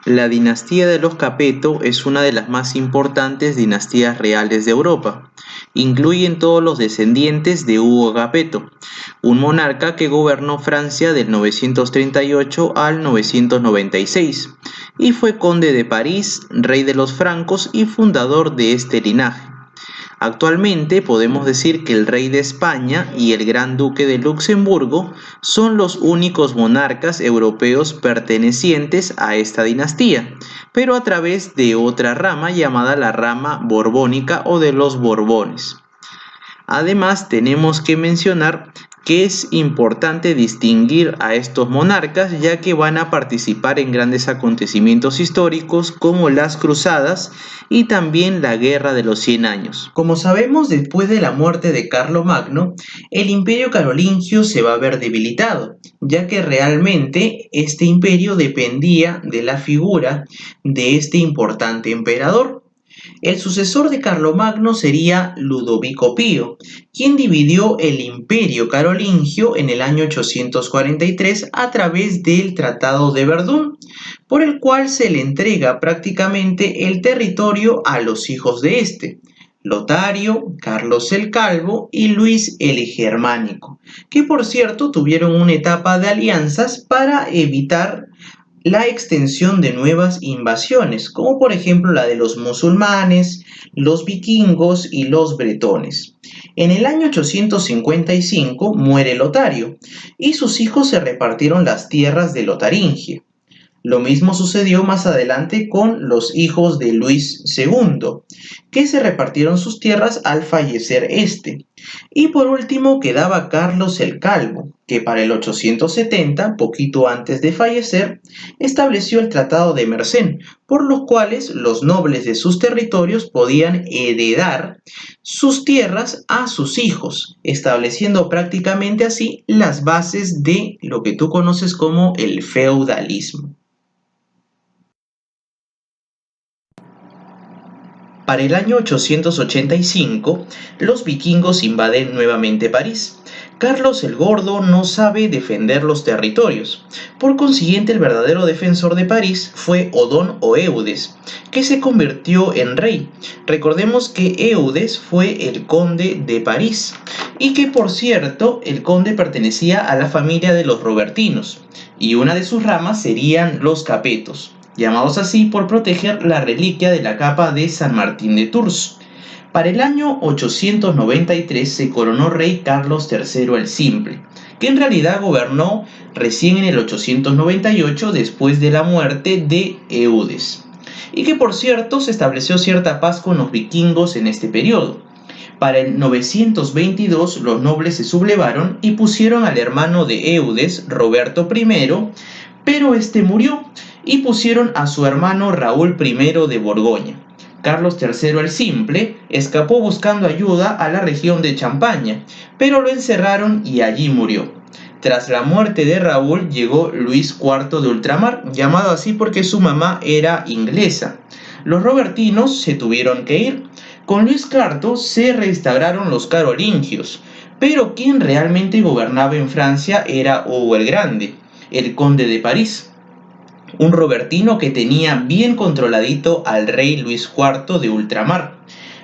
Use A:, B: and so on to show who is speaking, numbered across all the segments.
A: La dinastía de los Capeto es una de las más importantes dinastías reales de Europa. Incluyen todos los descendientes de Hugo Capeto, un monarca que gobernó Francia del 938 al 996 y fue conde de París, rey de los francos y fundador de este linaje. Actualmente podemos decir que el rey de España y el gran duque de Luxemburgo son los únicos monarcas europeos pertenecientes a esta dinastía, pero a través de otra rama llamada la rama borbónica o de los Borbones. Además, tenemos que mencionar que es importante distinguir a estos monarcas ya que van a participar en grandes acontecimientos históricos como las cruzadas y también la Guerra de los 100 años. Como sabemos, después de la muerte de Carlomagno, el imperio carolingio se va a ver debilitado, ya que realmente este imperio dependía de la figura de este importante emperador. El sucesor de Carlomagno sería Ludovico Pío, quien dividió el imperio carolingio en el año 843 a través del Tratado de Verdún, por el cual se le entrega prácticamente el territorio a los hijos de este, Lotario, Carlos el Calvo y Luis el Germánico, que por cierto tuvieron una etapa de alianzas para evitar la extensión de nuevas invasiones, como por ejemplo la de los musulmanes, los vikingos y los bretones. En el año 855 muere Lotario y sus hijos se repartieron las tierras de Lotaringia. Lo mismo sucedió más adelante con los hijos de Luis II, que se repartieron sus tierras al fallecer este. Y por último quedaba Carlos el Calvo, que para el 870, poquito antes de fallecer, estableció el Tratado de Mersenne, por los cuales los nobles de sus territorios podían heredar sus tierras a sus hijos, estableciendo prácticamente así las bases de lo que tú conoces como el feudalismo. Para el año 885, los vikingos invaden nuevamente París. Carlos el Gordo no sabe defender los territorios. Por consiguiente, el verdadero defensor de París fue Odón o Eudes, que se convirtió en rey. Recordemos que Eudes fue el conde de París y que, por cierto, el conde pertenecía a la familia de los Robertinos y una de sus ramas serían los Capetos, llamados así por proteger la reliquia de la capa de San Martín de Tours. Para el año 893 se coronó rey Carlos III el Simple, que en realidad gobernó recién en el 898 después de la muerte de Eudes, y que por cierto se estableció cierta paz con los vikingos en este periodo. Para el 922 los nobles se sublevaron y pusieron al hermano de Eudes, Roberto I, pero este murió, y pusieron a su hermano Raúl I de Borgoña. Carlos III el Simple escapó buscando ayuda a la región de Champaña, pero lo encerraron y allí murió. Tras la muerte de Raúl llegó Luis IV de Ultramar, llamado así porque su mamá era inglesa. Los robertinos se tuvieron que ir. Con Luis IV se reinstauraron los carolingios, pero quien realmente gobernaba en Francia era Hugo el Grande, el conde de París, un robertino que tenía bien controladito al rey Luis IV de Ultramar.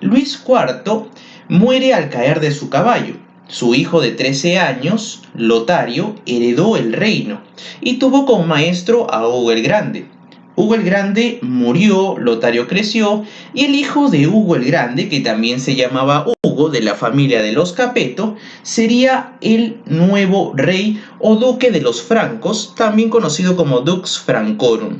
A: Luis IV muere al caer de su caballo. Su hijo de 13 años, Lotario, heredó el reino y tuvo como maestro a Hugo el Grande. Hugo el Grande murió, Lotario creció y el hijo de Hugo el Grande, que también se llamaba Hugo, de la familia de los Capeto, sería el nuevo rey o duque de los francos, también conocido como Dux Francorum.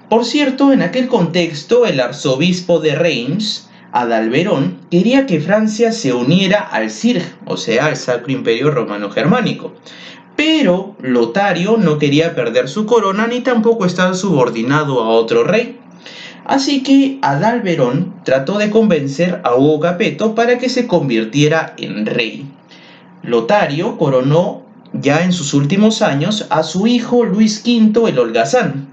A: Por cierto, en aquel contexto, el arzobispo de Reims, Adalberón, quería que Francia se uniera al CIRG, o sea, al Sacro Imperio Romano Germánico. Pero Lotario no quería perder su corona ni tampoco estar subordinado a otro rey. Así que Adalberón trató de convencer a Hugo Capeto para que se convirtiera en rey. Lotario coronó ya en sus últimos años a su hijo Luis V el Holgazán.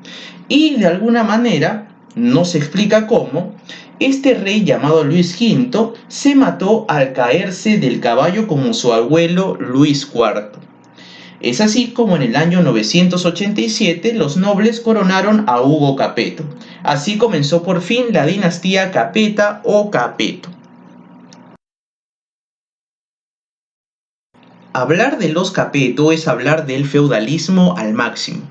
A: Y de alguna manera, no se explica cómo, este rey llamado Luis V se mató al caerse del caballo como su abuelo Luis IV. Es así como en el año 987 los nobles coronaron a Hugo Capeto. Así comenzó por fin la dinastía Capeta o Capeto. Hablar de los Capeto es hablar del feudalismo al máximo.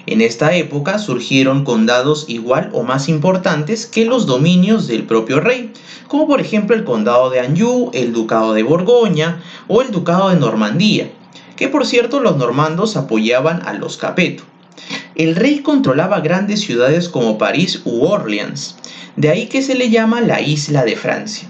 A: En esta época surgieron condados igual o más importantes que los dominios del propio rey, como por ejemplo el condado de Anjou, el ducado de Borgoña o el ducado de Normandía, que por cierto los normandos apoyaban a los Capeto. El rey controlaba grandes ciudades como París u Orleans, de ahí que se le llama la isla de Francia.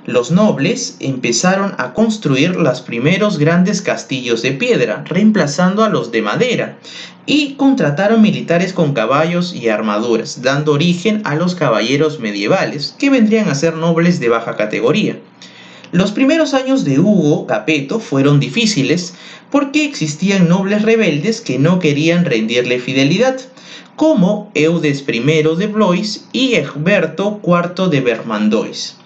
A: Los nobles empezaron a construir los primeros grandes castillos de piedra, reemplazando a los de madera, y contrataron militares con caballos y armaduras, dando origen a los caballeros medievales, que vendrían a ser nobles de baja categoría. Los primeros años de Hugo Capeto fueron difíciles porque existían nobles rebeldes que no querían rendirle fidelidad, como Eudes I de Blois y Egberto IV de Vermandois.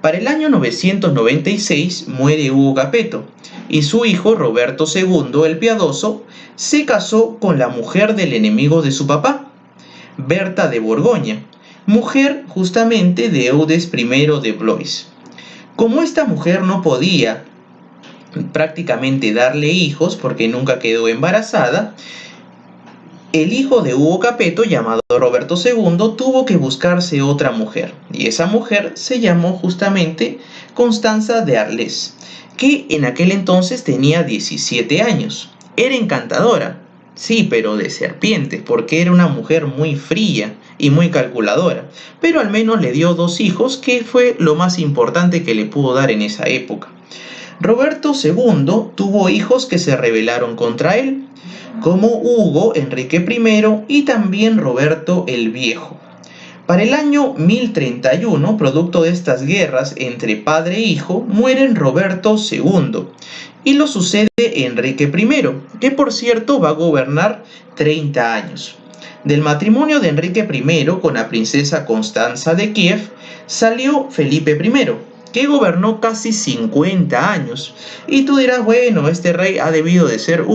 A: Para el año 996 muere Hugo Capeto y su hijo Roberto II el Piadoso se casó con la mujer del enemigo de su papá, Berta de Borgoña, mujer justamente de Eudes I de Blois. Como esta mujer no podía prácticamente darle hijos porque nunca quedó embarazada, el hijo de Hugo Capeto, llamado Roberto II, tuvo que buscarse otra mujer, y esa mujer se llamó justamente Constanza de Arles, que en aquel entonces tenía 17 años. Era encantadora, sí, pero de serpientes, porque era una mujer muy fría y muy calculadora, pero al menos le dio 2 hijos, que fue lo más importante que le pudo dar en esa época. Roberto II tuvo hijos que se rebelaron contra él, como Hugo, Enrique I y también Roberto el Viejo. Para el año 1031, producto de estas guerras entre padre e hijo, mueren Roberto II y lo sucede Enrique I, que por cierto va a gobernar 30 años. Del matrimonio de Enrique I con la princesa Constanza de Kiev salió Felipe I, que gobernó casi 50 años. Y tú dirás, bueno, este rey ha debido de ser,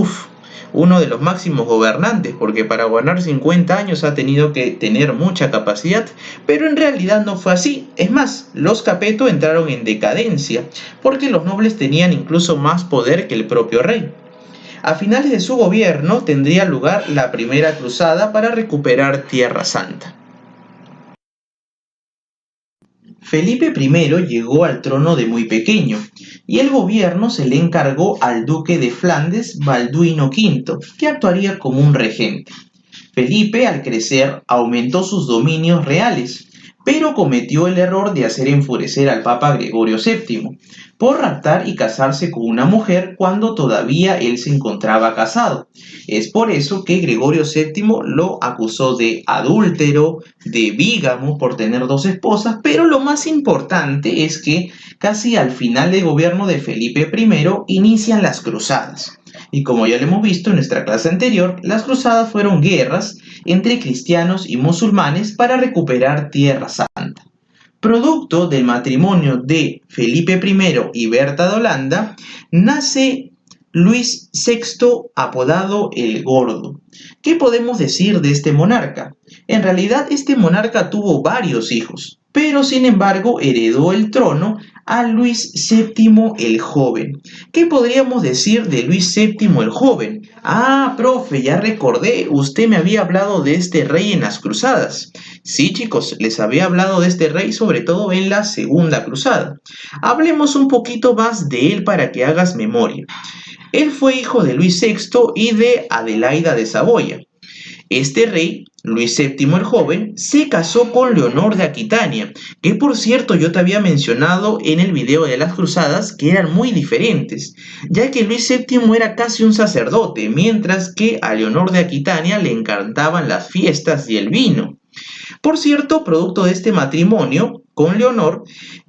A: uno de los máximos gobernantes, porque para gobernar 50 años ha tenido que tener mucha capacidad, pero en realidad no fue así. Es más, los Capeto entraron en decadencia, porque los nobles tenían incluso más poder que el propio rey. A finales de su gobierno tendría lugar la primera cruzada para recuperar Tierra Santa. Felipe I llegó al trono de muy pequeño y el gobierno se le encargó al duque de Flandes, Balduino V, que actuaría como un regente. Felipe, al crecer, aumentó sus dominios reales, pero cometió el error de hacer enfurecer al Papa Gregorio VII por raptar y casarse con una mujer cuando todavía él se encontraba casado. Es por eso que Gregorio VII lo acusó de adúltero, de bígamo por tener 2 esposas, pero lo más importante es que casi al final del gobierno de Felipe I inician las cruzadas. Y como ya lo hemos visto en nuestra clase anterior, las cruzadas fueron guerras entre cristianos y musulmanes para recuperar Tierra Santa. Producto del matrimonio de Felipe I y Berta de Holanda, nace Luis VI, apodado el Gordo. ¿Qué podemos decir de este monarca? En realidad este monarca tuvo varios hijos, pero sin embargo heredó el trono a Luis VII el Joven. ¿Qué podríamos decir de Luis VII el Joven? Profe, ya recordé, usted me había hablado de este rey en las cruzadas. Sí, chicos, les había hablado de este rey sobre todo en la Segunda Cruzada. Hablemos un poquito más de él para que hagas memoria. Él fue hijo de Luis VI y de Adelaida de Saboya. Este rey, Luis VII el Joven, se casó con Leonor de Aquitania, que por cierto yo te había mencionado en el video de las cruzadas que eran muy diferentes, ya que Luis VII era casi un sacerdote, mientras que a Leonor de Aquitania le encantaban las fiestas y el vino. Por cierto, producto de este matrimonio con Leonor,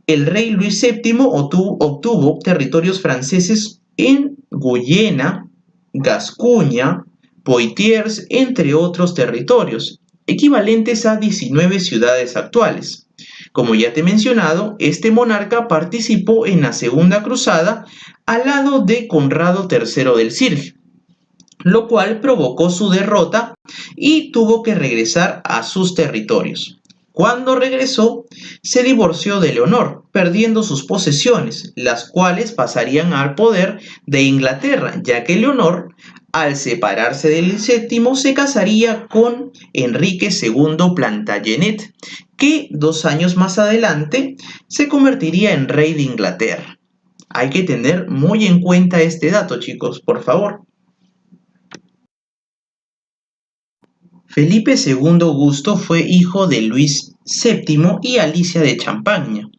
A: el rey Luis VII obtuvo territorios franceses en Guyena, Gascuña, Poitiers, entre otros territorios, equivalentes a 19 ciudades actuales. Como ya te he mencionado, este monarca participó en la Segunda Cruzada al lado de Conrado III del Sirg. lo cual provocó su derrota y tuvo que regresar a sus territorios. Cuando regresó, se divorció de Leonor, perdiendo sus posesiones, las cuales pasarían al poder de Inglaterra, ya que Leonor, al separarse del séptimo, se casaría con Enrique II Plantagenet, que 2 años más adelante se convertiría en rey de Inglaterra. Hay que tener muy en cuenta este dato, chicos, por favor. Felipe II Augusto fue hijo de Luis VII y Alicia de Champaña.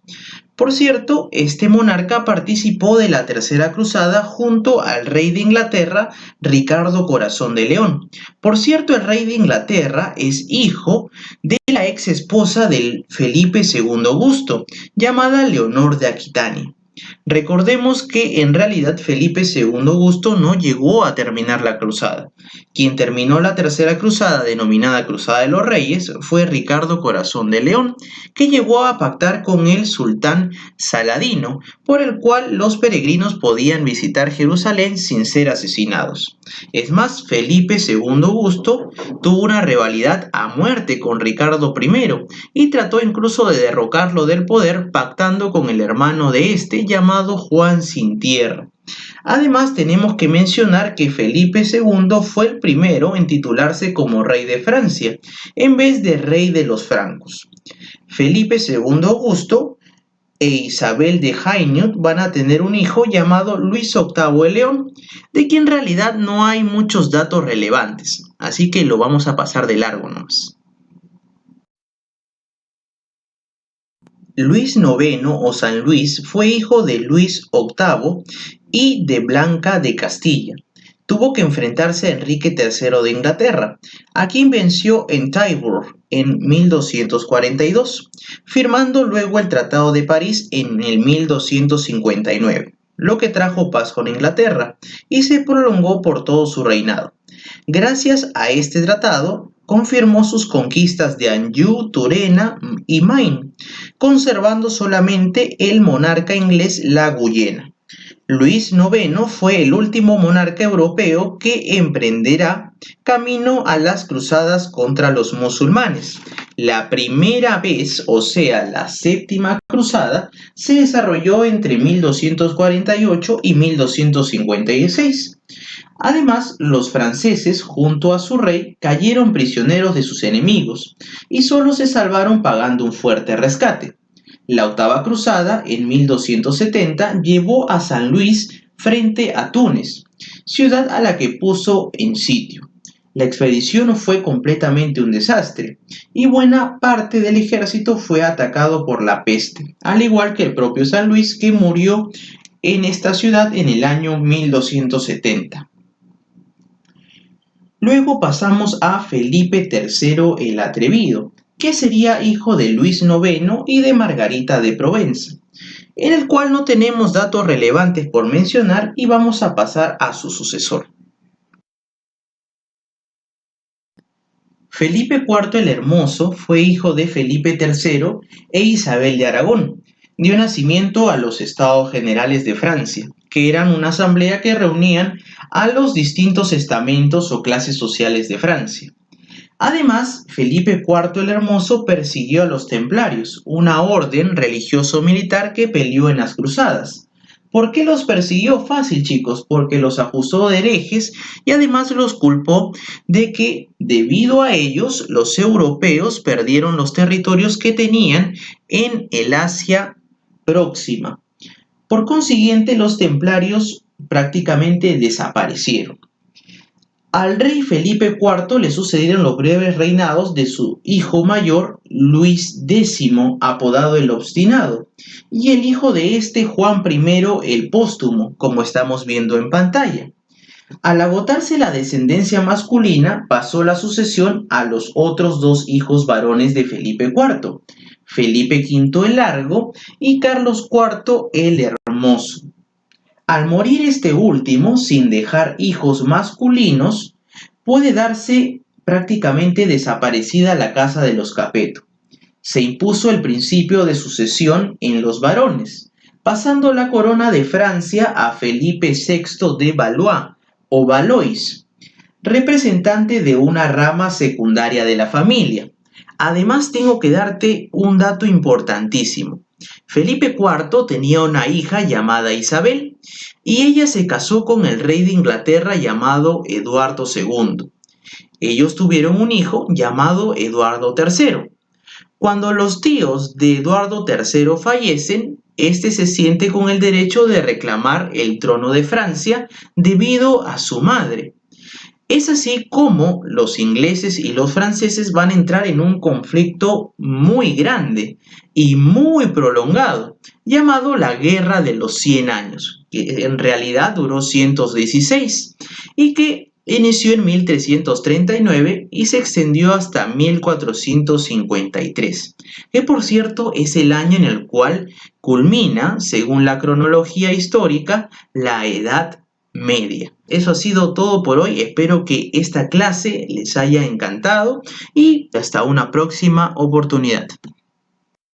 A: Por cierto, este monarca participó de la Tercera Cruzada junto al rey de Inglaterra, Ricardo Corazón de León. Por cierto, el rey de Inglaterra es hijo de la ex esposa del Felipe II Augusto, llamada Leonor de Aquitania. Recordemos que en realidad Felipe II Augusto no llegó a terminar la cruzada. Quien terminó la Tercera Cruzada, denominada Cruzada de los Reyes, fue Ricardo Corazón de León, que llegó a pactar con el sultán Saladino, por el cual los peregrinos podían visitar Jerusalén sin ser asesinados. Es más, Felipe II Augusto tuvo una rivalidad a muerte con Ricardo I y trató incluso de derrocarlo del poder pactando con el hermano de este llamado Juan Sin Tierra. Además, tenemos que mencionar que Felipe II fue el primero en titularse como rey de Francia, en vez de rey de los francos. Felipe II Augusto e Isabel de Hainaut van a tener un hijo llamado Luis VIII de León, de quien en realidad no hay muchos datos relevantes, así que lo vamos a pasar de largo nomás. Luis IX o San Luis fue hijo de Luis VIII y de Blanca de Castilla. Tuvo que enfrentarse a Enrique III de Inglaterra, a quien venció en Tyburn en 1242, firmando luego el Tratado de París en el 1259, lo que trajo paz con Inglaterra y se prolongó por todo su reinado. Gracias a este tratado, confirmó sus conquistas de Anjou, Turena y Maine, conservando solamente el monarca inglés la Guyena. Luis IX fue el último monarca europeo que emprenderá camino a las cruzadas contra los musulmanes. La primera vez, o sea, la séptima cruzada, se desarrolló entre 1248 y 1256. Además, los franceses, junto a su rey, cayeron prisioneros de sus enemigos y solo se salvaron pagando un fuerte rescate. La octava cruzada, en 1270, llevó a San Luis frente a Túnez, ciudad a la que puso en sitio. La expedición fue completamente un desastre y buena parte del ejército fue atacado por la peste, al igual que el propio San Luis, que murió en esta ciudad en el año 1270. Luego pasamos a Felipe III el Atrevido, que sería hijo de Luis IX y de Margarita de Provenza, en el cual no tenemos datos relevantes por mencionar y vamos a pasar a su sucesor. Felipe IV el Hermoso fue hijo de Felipe III e Isabel de Aragón. Dio nacimiento a los Estados Generales de Francia, que eran una asamblea que reunían a los distintos estamentos o clases sociales de Francia. Además, Felipe IV el Hermoso persiguió a los templarios, una orden religioso-militar que peleó en las cruzadas. ¿Por qué los persiguió? Fácil, chicos, porque los acusó de herejes y además los culpó de que, debido a ellos, los europeos perdieron los territorios que tenían en el Asia próxima. Por consiguiente, los templarios prácticamente desaparecieron. Al rey Felipe IV le sucedieron los breves reinados de su hijo mayor, Luis X, apodado el Obstinado, y el hijo de este, Juan I el Póstumo, como estamos viendo en pantalla. Al agotarse la descendencia masculina, pasó la sucesión a los otros dos hijos varones de Felipe IV, Felipe V el Largo y Carlos IV el Hermoso. Al morir este último, sin dejar hijos masculinos, puede darse prácticamente desaparecida la casa de los Capeto. Se impuso el principio de sucesión en los varones, pasando la corona de Francia a Felipe VI de Valois o Valois. representante de una rama secundaria de la familia. Además, tengo que darte un dato importantísimo. Felipe IV tenía una hija llamada Isabel y ella se casó con el rey de Inglaterra llamado Eduardo II. Ellos tuvieron un hijo llamado Eduardo III. Cuando los tíos de Eduardo III fallecen, este se siente con el derecho de reclamar el trono de Francia debido a su madre. Es así como los ingleses y los franceses van a entrar en un conflicto muy grande y muy prolongado, llamado la Guerra de los 100 años, que en realidad duró 116 y que inició en 1339 y se extendió hasta 1453, que por cierto es el año en el cual culmina, según la cronología histórica, la Edad Media. Eso ha sido todo por hoy. Espero que esta clase les haya encantado y hasta una próxima oportunidad.